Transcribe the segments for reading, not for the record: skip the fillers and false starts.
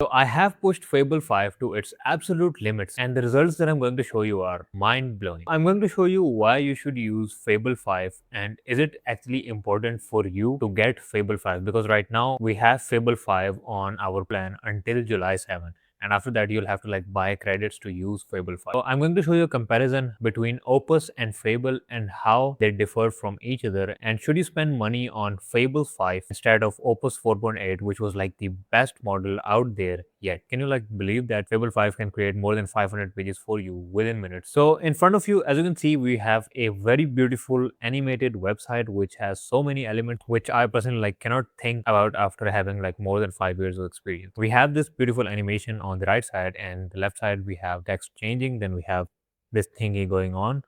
So I have pushed Fable 5 to its absolute limits, and the results that I'm going to show you are mind-blowing. I'm going to show you why you should use Fable 5 and is it actually important for you to get Fable 5, because right now we have Fable 5 on our plan until July 7th. And after that, you'll have to like buy credits to use Fable 5. So I'm going to show you a comparison between Opus and Fable and how they differ from each other. And should you spend money on Fable 5 instead of Opus 4.8, which was like the best model out there yet? Can you like believe that Fable 5 can create more than 500 pages for you within minutes? So in front of you, as you can see, we have a very beautiful animated website which has so many elements which I personally like cannot think about after having like more than 5 years of experience. We have this beautiful animation on the right side, and the left side we have text changing, then we have this thingy going on,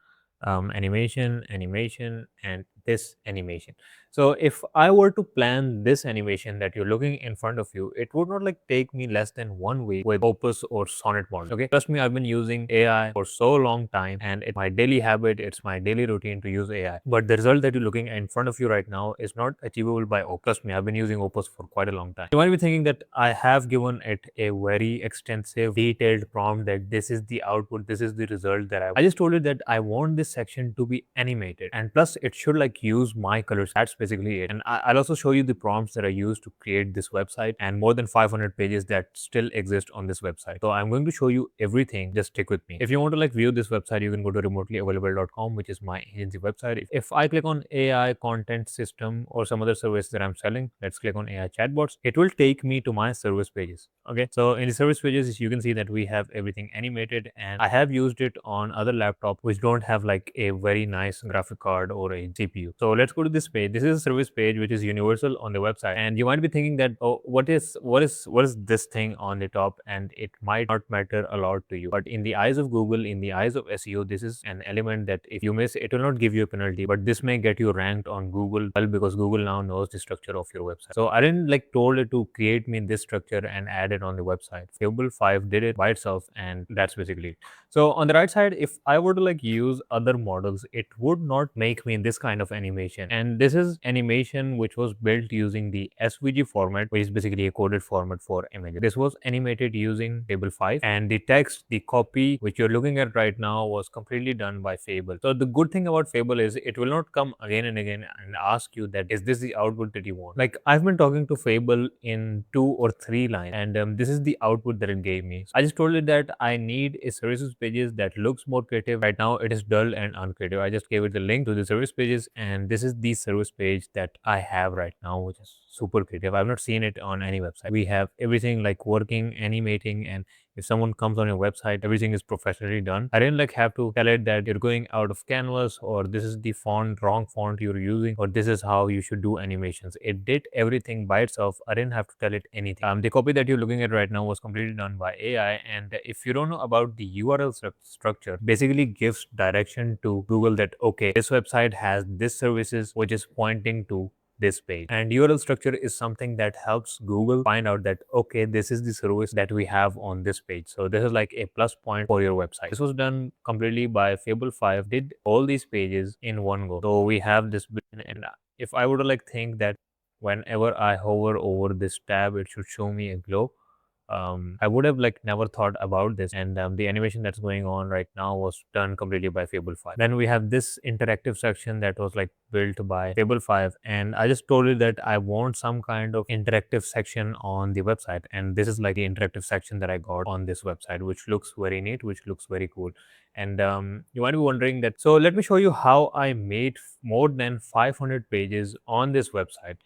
animation, and this animation. So if I were to plan this animation that you're looking in front of you, it would not like take me less than 1 week with Opus or Sonnet model. Okay, trust me, I've been using AI for so long time, and it's my daily habit, it's my daily routine to use AI. But the result that you're looking in front of you right now is not achievable by Opus. Trust me, I've been using Opus for quite a long time. You might be thinking that I have given it a very extensive, detailed prompt that this is the output, this is the result that I just told it that I want this section to be animated, and plus it should like use my colors. That's basically it. And I'll also show you the prompts that I used to create this website and more than 500 pages that still exist on this website. So I'm going to show you everything. Just stick with me. If you want to like view this website, you can go to remotelyavailable.com, which is my agency website. If I click on AI content system or some other service that I'm selling, let's click on AI chatbots. It will take me to my service pages. Okay, so in the service pages, you can see that we have everything animated, and I have used it on other laptops which don't have like a very nice graphic card or a GPU. So let's go to this page. This is a service page which is universal on the website, and you might be thinking that, oh, what is this thing on the top, and it might not matter a lot to you. But in the eyes of Google, in the eyes of SEO, this is an element that if you miss, it will not give you a penalty, but this may get you ranked on Google, well, because Google now knows the structure of your website. So I didn't like told it to create me this structure and add it on the website. Fable 5 did it by itself, and that's basically it. So on the right side, if I were to like use other models, it would not make me this kind of animation. And this is animation which was built using the SVG format, which is basically a coded format for images. This was animated using Fable 5, and the text, the copy which you're looking at right now was completely done by Fable. So the good thing about Fable is it will not come again and again and ask you that is this the output that you want. Like I've been talking to Fable in 2 or 3 lines, and this is the output that it gave me. So I just told it that I need a services pages that looks more creative. Right now it is dull and uncreative. I just gave it the link to the service pages, and this is the service page that I have right now, which is super creative. I've not seen it on any website. We have everything like working, animating, and if someone comes on your website, everything is professionally done. I didn't like have to tell it that you're going out of canvas, or this is the wrong font you're using, or this is how you should do animations. It did everything by itself. I didn't have to tell it anything. The copy that you're looking at right now was completely done by AI. And if you don't know about the URL structure, basically gives direction to Google that, okay, this website has this services which is pointing to this page. And URL structure is something that helps Google find out that, okay, this is the service that we have on this page. So this is like a plus point for your website. This was done completely by Fable 5, did all these pages in one go. So we have this, and if I were to like think that whenever I hover over this tab, it should show me a glow. I would have like never thought about this, and the animation that's going on right now was done completely by Fable 5. Then we have this interactive section that was like built by Fable 5, and I just told it that I want some kind of interactive section on the website, and this is like the interactive section that I got on this website, which looks very neat, which looks very cool. And you might be wondering that, so let me show you how I made more than 500 pages on this website.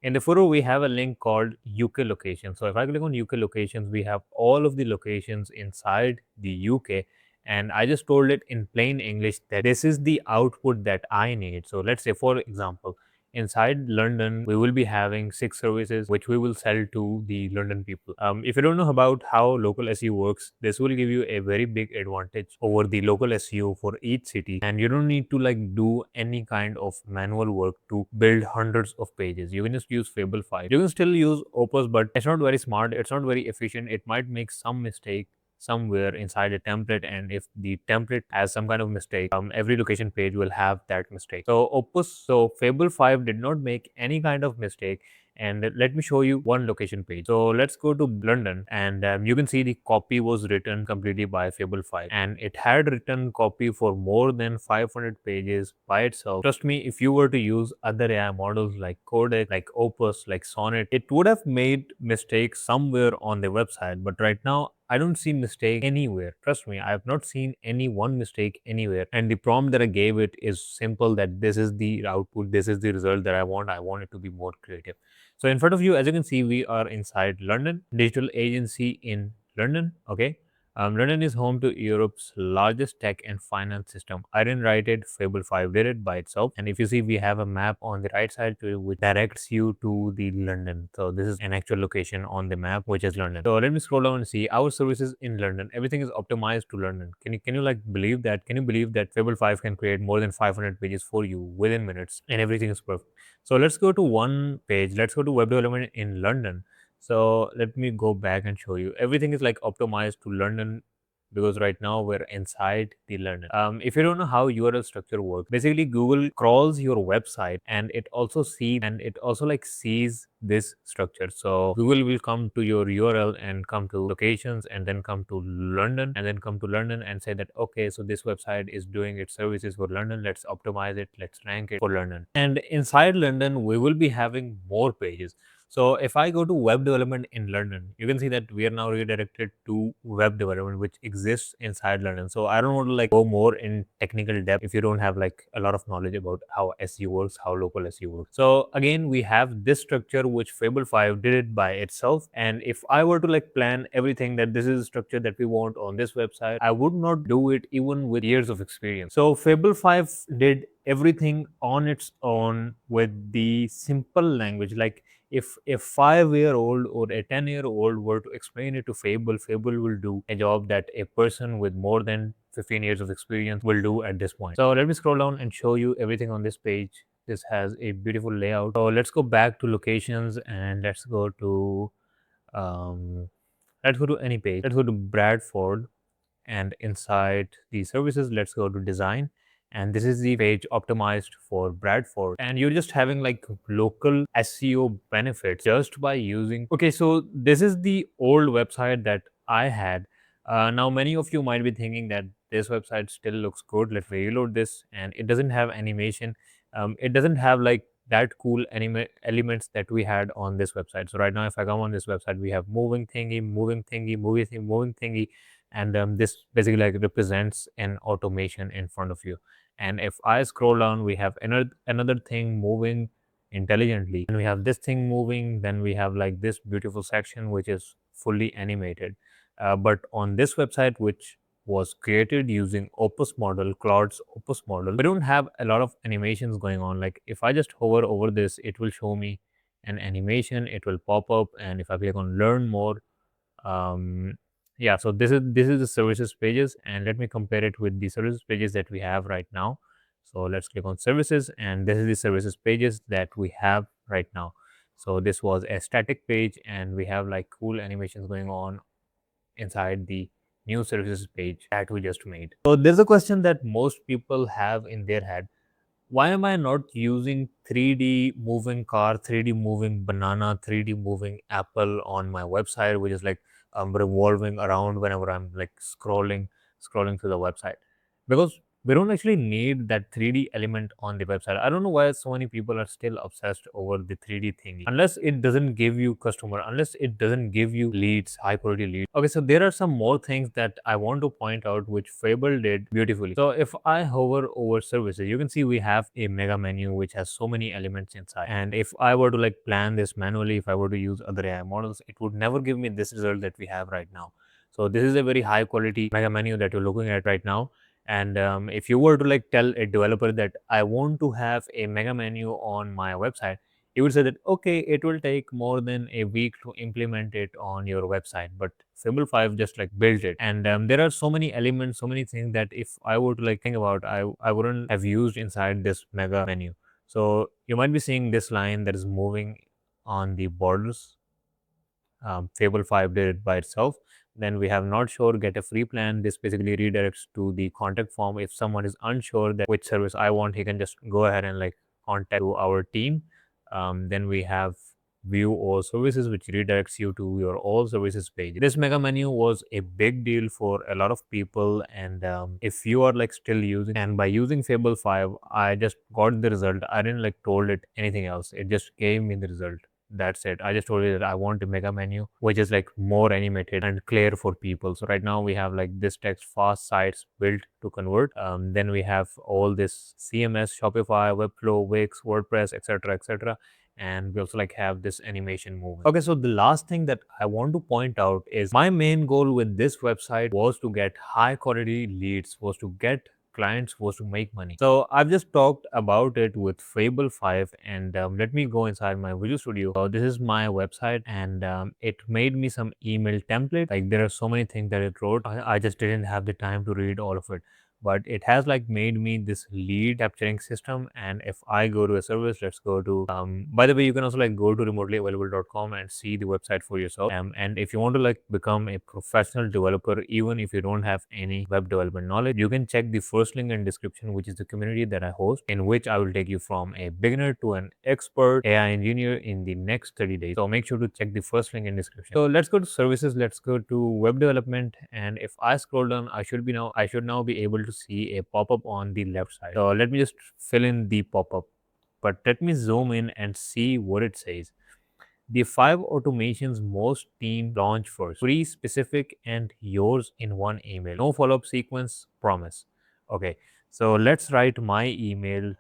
In the footer, we have a link called UK location. So if I click on UK locations, we have all of the locations inside the UK. And I just told it in plain English that this is the output that I need. So let's say, for example, inside London, we will be having 6 services which we will sell to the London people. If you don't know about how local SEO works, this will give you a very big advantage over the local SEO for each city, and you don't need to like do any kind of manual work to build hundreds of pages. You can just use Fable 5. You can still use Opus, but it's not very smart, it's not very efficient. It might make some mistake somewhere inside a template, and if the template has some kind of mistake, every location page will have that mistake. So Fable 5 did not make any kind of mistake, And let me show you one location page. So let's go to London, and you can see the copy was written completely by Fable 5, and it had written copy for more than 500 pages by itself. Trust me, if you were to use other AI models like Codex, like Opus, like Sonnet, it would have made mistakes somewhere on the website. But right now, I don't see mistake anywhere. Trust me, I have not seen any one mistake anywhere. And the prompt that I gave it is simple, that this is the output, this is the result that I want. I want it to be more creative. So in front of you, as you can see, we are inside London, digital agency in London. Okay. London is home to Europe's largest tech and finance system. I didn't write it, Fable 5 did it by itself. And if you see, we have a map on the right side to which directs you to the London. So this is an actual location on the map, which is London. So let me scroll down and see our services in London. Everything is optimized to London. Can you like believe that? Can you believe that Fable 5 can create more than 500 pages for you within minutes, and everything is perfect? So let's go to one page. Let's go to web development in London. So let me go back and show you. Everything is like optimized to London, because right now we're inside the London. If you don't know how URL structure works, basically Google crawls your website, and it also like sees this structure. So Google will come to your URL and come to locations, and then come to London, and then come to London and say that, okay, so this website is doing its services for London. Let's optimize it. Let's rank it for London. And inside London, we will be having more pages. So if I go to web development in London, you can see that we are now redirected to web development, which exists inside London. So I don't want to like go more in technical depth if you don't have like a lot of knowledge about how SEO works, how local SEO works. So again, we have this structure which Fable 5 did it by itself. And if I were to like plan everything that this is a structure that we want on this website, I would not do it even with years of experience. So Fable 5 did everything on its own with the simple language. Like if a 5-year-old or a 10-year-old were to explain it to Fable, Fable will do a job that a person with more than 15 years of experience will do at this point. So let me scroll down and show you everything on this page. This has a beautiful layout. So let's go back to locations, and um, let's go to any page. Let's go to Bradford, and inside the services, let's go to design. And this is the page optimized for Bradford, and you're just having like local SEO benefits just by using. Okay, so this is the old website that I had. Now many of you might be thinking that this website still looks good. Let's reload this, and it doesn't have animation. It doesn't have like that cool elements that we had on this website. So right now, if I come on this website, we have moving thingy, moving thingy, moving thingy, and this basically like represents an automation in front of you. And if I scroll down, we have another thing moving intelligently, and we have this thing moving. Then we have like this beautiful section which is fully animated. But on this website, which was created using Opus model, Claude's Opus model, we don't have a lot of animations going on. Like if I just hover over this, it will show me an animation. It will pop up, and if I click on learn more, um, yeah, so this is the services pages, and let me compare it with the services pages that we have right now. So let's click on services, and this is the services pages that we have right now. So this was a static page, and we have like cool animations going on inside the new services page that we just made. So there's a question that most people have in their head: why am I not using 3D moving car, 3D moving banana, 3D moving apple on my website, which is like revolving around whenever I'm like scrolling through the website? Because we don't actually need that 3D element on the website. I don't know why so many people are still obsessed over the 3D thingy. Unless it doesn't give you customer, unless it doesn't give you leads, high quality leads. Okay, so there are some more things that I want to point out which Fable did beautifully. So if I hover over services, you can see we have a mega menu which has so many elements inside. And if I were to like plan this manually, if I were to use other AI models, it would never give me this result that we have right now. So this is a very high quality mega menu that you're looking at right now. And if you were to like tell a developer that I want to have a mega menu on my website, you would say that, okay, it will take more than a week to implement it on your website. But Fable 5 just like built it. And there are so many elements, so many things that if I were to like think about, I wouldn't have used inside this mega menu. So you might be seeing this line that is moving on the borders. Fable 5 did it by itself. Then we have not sure, get a free plan. This basically redirects to the contact form. If someone is unsure that which service I want, he can just go ahead and like contact to our team. Then we have view all services, which redirects you to your all services page. This mega menu was a big deal for a lot of people, and if you are like still using, and by using Fable 5, I just got the result. I didn't like told it anything else. It just gave me the result. That's it. I just told you that I want a mega menu, which is like more animated and clear for people. So right now we have like this text fast sites built to convert. Then we have all this CMS, Shopify, Webflow, Wix, WordPress, etc., etc. And we also like have this animation moving. Okay, so the last thing that I want to point out is my main goal with this website was to get high quality leads, was to get clients, was to make money. So I've just talked about it with Fable 5, and let me go inside my Visual Studio. So this is my website, and it made me some email template. Like there are so many things that it wrote. I just didn't have the time to read all of it, but it has like made me this lead capturing system. And if I go to a service, let's go to by the way, you can also like go to remotelyavailable.com and see the website for yourself. And if you want to like become a professional developer, even if you don't have any web development knowledge, you can check the first link in description, which is the community that I host, in which I will take you from a beginner to an expert AI engineer in the next 30 days. So make sure to check the first link in description. So let's go to services, let's go to web development, and if I scroll down, I should now be able to see a pop-up on the left side. So let me just fill in the pop-up, but let me zoom in and see what it says. The 5 automations most team launch first. Free, specific, and yours in one email. No follow-up sequence, promise. Okay, so let's write my email,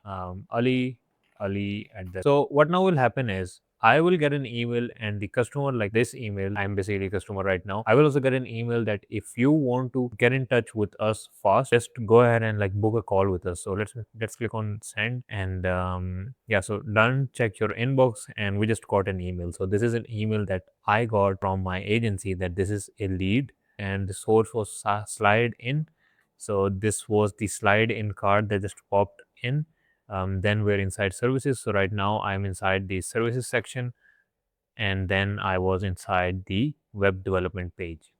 Ali at the. So what now will happen is I will get an email, and the customer like this email. I'm basically a customer right now. I will also get an email that if you want to get in touch with us fast, just go ahead and like book a call with us. So let's click on send, and yeah, so done. Check your inbox, and we just got an email. So this is an email that I got from my agency that this is a lead, and the source was slide in. So this was the slide in card that just popped in. Then we're inside services. So right now I'm inside the services section, and then I was inside the web development page.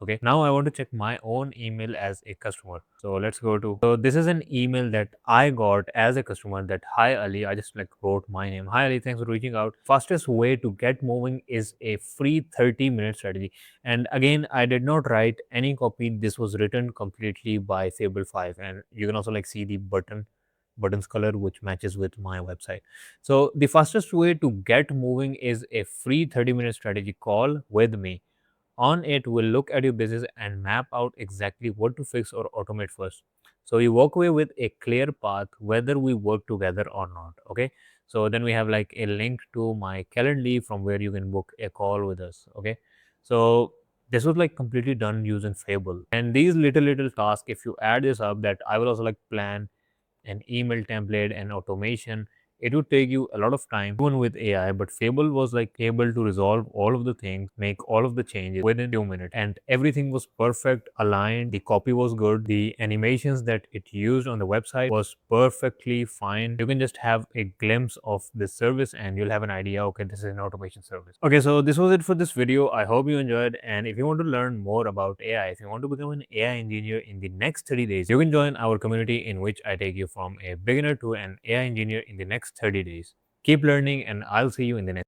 Okay, now I want to check my own email as a customer. So let's go to, so this is an email that I got as a customer that, hi Ali, I just like wrote my name. Hi Ali, thanks for reaching out. Fastest way to get moving is a free 30-minute strategy. And again, I did not write any copy. This was written completely by Fable 5. And you can also like see the buttons color which matches with my website. So the fastest way to get moving is a free 30-minute strategy call with me. On it, we'll look at your business and map out exactly what to fix or automate first. So you walk away with a clear path whether we work together or not. Okay. So then we have like a link to my Calendly from where you can book a call with us. Okay. So this was like completely done using Fable. And these little tasks, if you add this up, that I will also like plan an email template and automation, it would take you a lot of time even with AI. But Fable was like able to resolve all of the things, make all of the changes within 2 minutes, and everything was perfect, aligned. The copy was good. The animations that it used on the website was perfectly fine. You can just have a glimpse of this service and you'll have an idea, okay, this is an automation service. Okay, so this was it for this video. I hope you enjoyed. And if you want to learn more about AI, if you want to become an AI engineer in the next 30 days, you can join our community in which I take you from a beginner to an AI engineer in the next 30 days. Keep learning, and I'll see you in the next